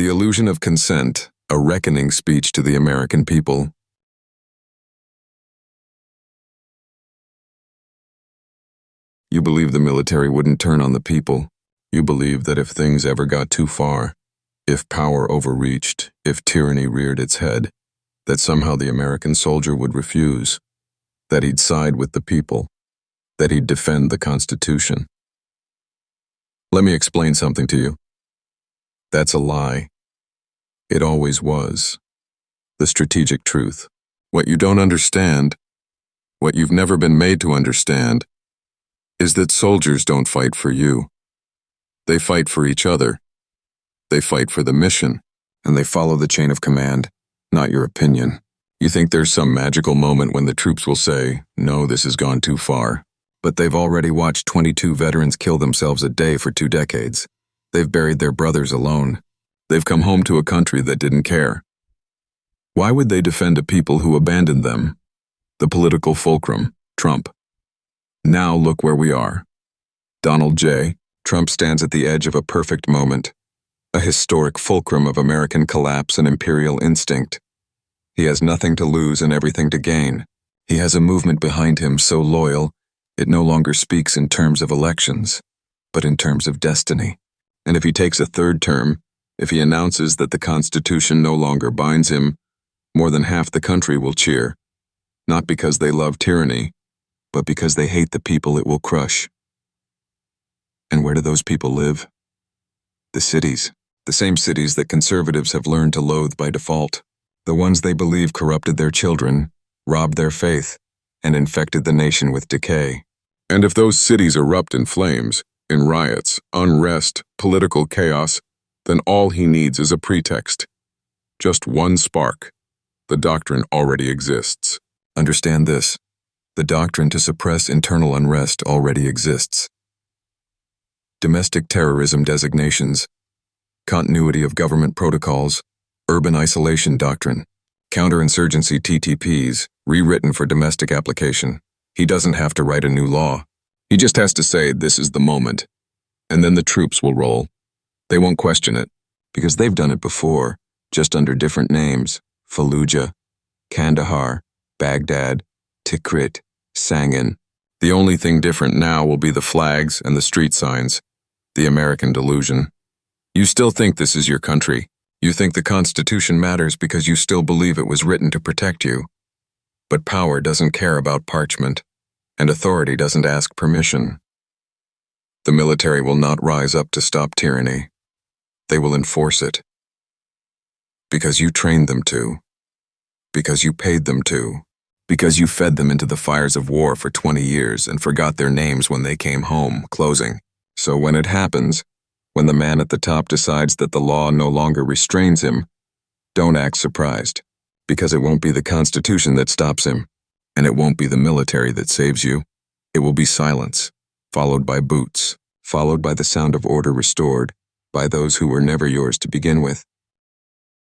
The Illusion of Consent, a reckoning speech to the American people. You believe the military wouldn't turn on the people. You believe that if things ever got too far, if power overreached, if tyranny reared its head, that somehow the American soldier would refuse, that he'd side with the people, that he'd defend the Constitution. Let me explain something to you. That's a lie. It always was. The strategic truth. What you don't understand, what you've never been made to understand, is that soldiers don't fight for you. They fight for each other. They fight for the mission, and they follow the chain of command, not your opinion. You think there's some magical moment when the troops will say, "No, this has gone too far." But they've already watched 22 veterans kill themselves a day for 2 decades. They've buried their brothers alone. They've come home to a country that didn't care. Why would they defend a people who abandoned them? The political fulcrum, Trump. Now look where we are. Donald J. Trump stands at the edge of a perfect moment, a historic fulcrum of American collapse and imperial instinct. He has nothing to lose and everything to gain. He has a movement behind him so loyal, it no longer speaks in terms of elections, but in terms of destiny. And if he takes a 3rd term, if he announces that the Constitution no longer binds him, more than half the country will cheer, not because they love tyranny, but because they hate the people it will crush. And where do those people live? The cities. The same cities that conservatives have learned to loathe by default. The ones they believe corrupted their children, robbed their faith, and infected the nation with decay. And if those cities erupt in flames, in riots, unrest, political chaos, then all he needs is a pretext. Just one spark. The doctrine already exists. Understand this. The doctrine to suppress internal unrest already exists. Domestic terrorism designations, continuity of government protocols, urban isolation doctrine, counterinsurgency TTPs, rewritten for domestic application. He doesn't have to write a new law. He just has to say this is the moment, and then the troops will roll. They won't question it, because they've done it before, just under different names: Fallujah, Kandahar, Baghdad, Tikrit, Sangin. The only thing different now will be the flags and the street signs. The American delusion. You still think this is your country. You think the Constitution matters because you still believe it was written to protect you. But power doesn't care about parchment, and authority doesn't ask permission. The military will not rise up to stop tyranny. They will enforce it. Because you trained them to. Because you paid them to. Because you fed them into the fires of war for 20 years and forgot their names when they came home, closing. So when it happens, when the man at the top decides that the law no longer restrains him, don't act surprised, because it won't be the Constitution that stops him, and it won't be the military that saves you. It will be silence, followed by boots, followed by the sound of order restored by those who were never yours to begin with.